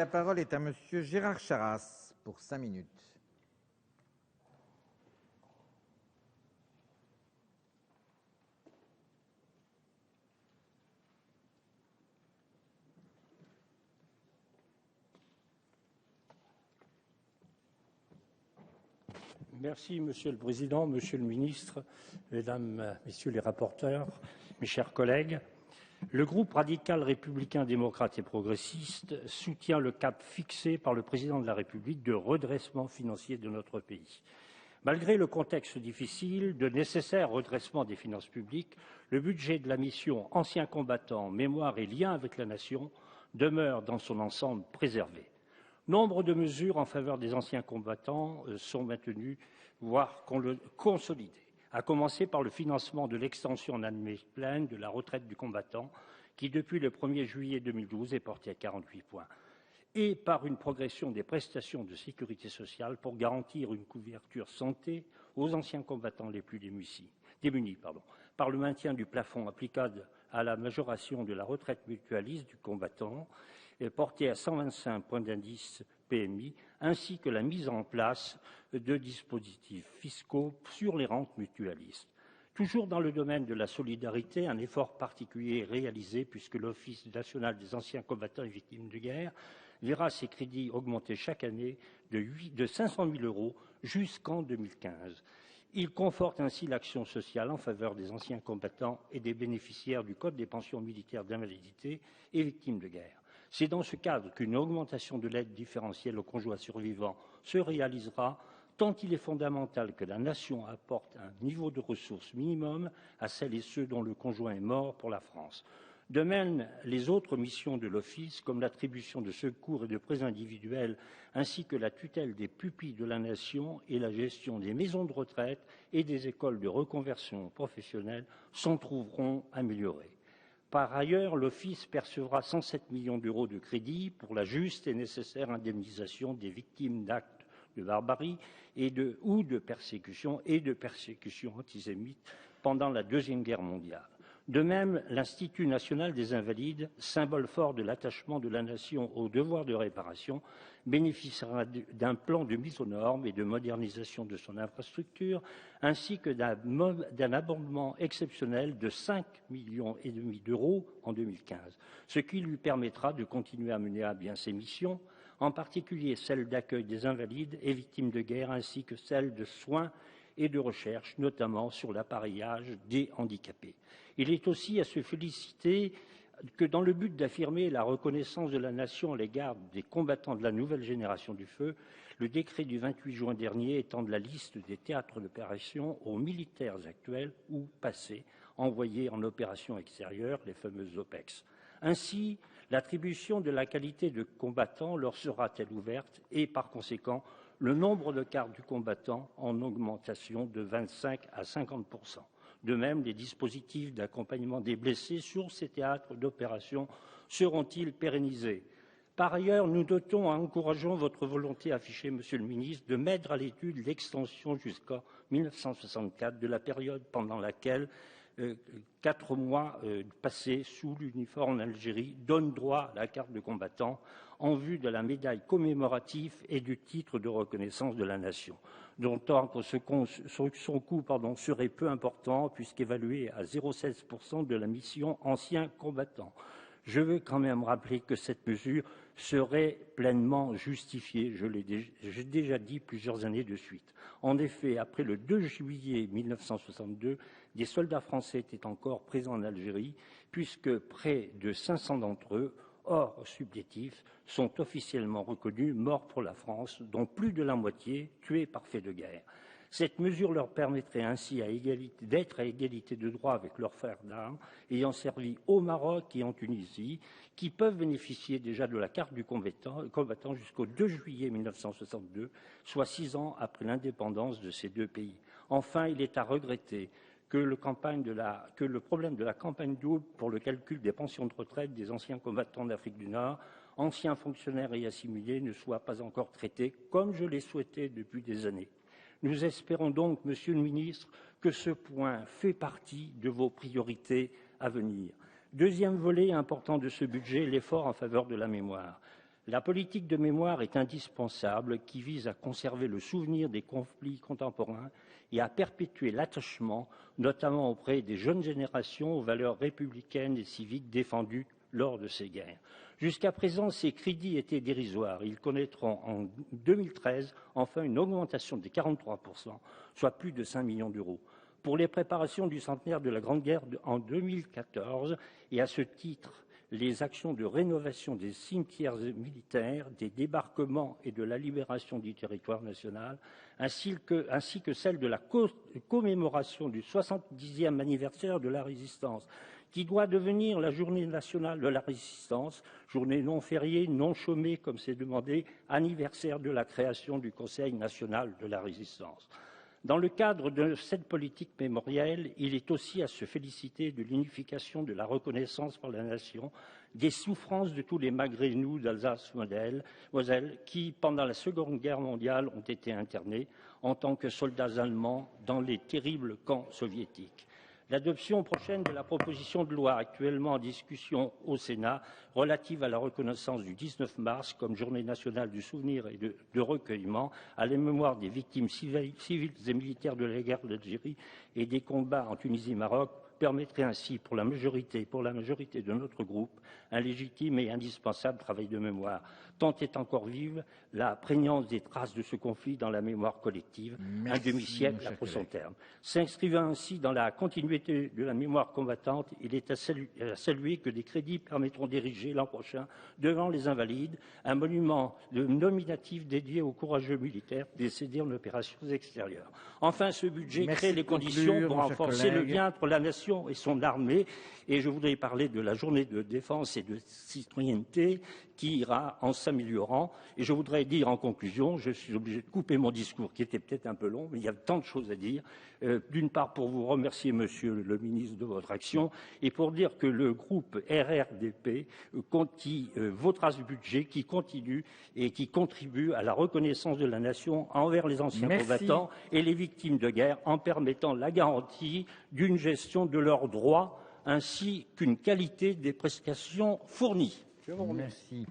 La parole est à Monsieur Gérard Charras pour 5 minutes. Merci, Monsieur le Président, Monsieur le Ministre, Mesdames, Messieurs les rapporteurs, mes chers collègues. Le groupe radical républicain démocrate et progressiste soutient le cap fixé par le Président de la République de redressement financier de notre pays. Malgré le contexte difficile de nécessaire redressement des finances publiques, le budget de la mission Anciens combattants, mémoire et liens avec la nation demeure dans son ensemble préservé. Nombre de mesures en faveur des anciens combattants sont maintenues, voire consolidées, à commencer par le financement de l'extension en année pleine de la retraite du combattant, qui depuis le 1er juillet 2012 est portée à 48 points, et par une progression des prestations de sécurité sociale pour garantir une couverture santé aux anciens combattants les plus démunis, par le maintien du plafond applicable à la majoration de la retraite mutualiste du combattant, porté à 125 points d'indice PMI, ainsi que la mise en place de dispositifs fiscaux sur les rentes mutualistes. Toujours dans le domaine de la solidarité, un effort particulier est réalisé puisque l'Office national des anciens combattants et victimes de guerre verra ses crédits augmenter chaque année de 500 000 € jusqu'en 2015. Il conforte ainsi l'action sociale en faveur des anciens combattants et des bénéficiaires du Code des pensions militaires d'invalidité et victimes de guerre. C'est dans ce cadre qu'une augmentation de l'aide différentielle aux conjoints survivants se réalisera, tant il est fondamental que la nation apporte un niveau de ressources minimum à celles et ceux dont le conjoint est mort pour la France. De même, les autres missions de l'Office, comme l'attribution de secours et de prêts individuels, ainsi que la tutelle des pupilles de la nation et la gestion des maisons de retraite et des écoles de reconversion professionnelle, s'en trouveront améliorées. Par ailleurs, l'Office percevra 107 millions € de crédits pour la juste et nécessaire indemnisation des victimes d'actes de barbarie ou de persécutions antisémites pendant la Deuxième Guerre mondiale. De même, l'Institut national des invalides, symbole fort de l'attachement de la nation au devoir de réparation, bénéficiera d'un plan de mise aux normes et de modernisation de son infrastructure, ainsi que d'un abondement exceptionnel de 5,5 millions € en 2015, ce qui lui permettra de continuer à mener à bien ses missions, en particulier celle d'accueil des invalides et victimes de guerre, ainsi que celle de soins et de recherche, notamment sur l'appareillage des handicapés. Il est aussi à se féliciter que dans le but d'affirmer la reconnaissance de la nation à l'égard des combattants de la nouvelle génération du feu, le décret du 28 juin dernier étende la liste des théâtres d'opération aux militaires actuels ou passés envoyés en opération extérieure, les fameuses OPEX. Ainsi, l'attribution de la qualité de combattant leur sera-t-elle ouverte et, par conséquent, le nombre de cartes du combattant en augmentation de 25 à 50%. De même, les dispositifs d'accompagnement des blessés sur ces théâtres d'opération seront-ils pérennisés? Par ailleurs, nous notons et encourageons votre volonté affichée, Monsieur le Ministre, de mettre à l'étude l'extension jusqu'en 1964 de la période pendant laquelle 4 mois passés sous l'uniforme en Algérie donnent droit à la carte de combattant en vue de la médaille commémorative et du titre de reconnaissance de la nation, d'autant que son coût serait peu important puisqu'évalué à 0,16% de la mission anciens combattants. Je veux quand même rappeler que cette mesure serait pleinement justifiée, j'ai déjà dit plusieurs années de suite. En effet, après le 2 juillet 1962, des soldats français étaient encore présents en Algérie, puisque près de 500 d'entre eux, hors supplétifs, sont officiellement reconnus morts pour la France, dont plus de la moitié tués par fait de guerre. Cette mesure leur permettrait ainsi d'être à égalité de droit avec leurs frères d'armes ayant servi au Maroc et en Tunisie, qui peuvent bénéficier déjà de la carte du combattant jusqu'au 2 juillet 1962, soit 6 ans après l'indépendance de ces deux pays. Enfin, il est à regretter que le problème de la campagne double pour le calcul des pensions de retraite des anciens combattants d'Afrique du Nord, anciens fonctionnaires et assimilés, ne soit pas encore traité comme je l'ai souhaité depuis des années. Nous espérons donc, Monsieur le Ministre, que ce point fait partie de vos priorités à venir. Deuxième volet important de ce budget, l'effort en faveur de la mémoire. La politique de mémoire est indispensable, qui vise à conserver le souvenir des conflits contemporains et à perpétuer l'attachement, notamment auprès des jeunes générations, aux valeurs républicaines et civiques défendues lors de ces guerres. Jusqu'à présent, ces crédits étaient dérisoires. Ils connaîtront en 2013 enfin une augmentation de 43%, soit plus de 5 millions d'euros. Pour les préparations du centenaire de la Grande Guerre en 2014, et à ce titre, les actions de rénovation des cimetières militaires, des débarquements et de la libération du territoire national, ainsi que celle de la commémoration du 70e anniversaire de la Résistance, qui doit devenir la journée nationale de la Résistance, journée non fériée, non chômée, comme c'est demandé, anniversaire de la création du Conseil national de la Résistance. Dans le cadre de cette politique mémorielle, il est aussi à se féliciter de l'unification de la reconnaissance par la nation des souffrances de tous les Maghrébins d'Alsace-Moselle qui, pendant la Seconde Guerre mondiale, ont été internés en tant que soldats allemands dans les terribles camps soviétiques. L'adoption prochaine de la proposition de loi actuellement en discussion au Sénat relative à la reconnaissance du 19 mars comme journée nationale du souvenir et de recueillement à la mémoire des victimes civiles et militaires de la guerre d'Algérie et des combats en Tunisie et Maroc permettrait ainsi pour la majorité de notre groupe un légitime et indispensable travail de mémoire. Tant est encore vive la prégnance des traces de ce conflit dans la mémoire collective, un demi-siècle après son terme. S'inscrivant ainsi dans la continuité de la mémoire combattante, il est à saluer que des crédits permettront d'ériger l'an prochain, devant les Invalides, un monument nominatif dédié aux courageux militaires décédés en opérations extérieures. Enfin, ce budget crée les conditions pour renforcer le lien entre la nation et son armée. Et je voudrais parler de la journée de défense et de citoyenneté qui ira en s'améliorant. Et je voudrais dire en conclusion, je suis obligé de couper mon discours qui était peut-être un peu long, mais il y a tant de choses à dire. D'une part, pour vous remercier, Monsieur le ministre, de votre action, et pour dire que le groupe RRDP votera ce budget qui continue et qui contribue à la reconnaissance de la nation envers les anciens combattants et les victimes de guerre en permettant la garantie d'une gestion de leurs droits ainsi qu'une qualité des prestations fournies. Je vous remercie.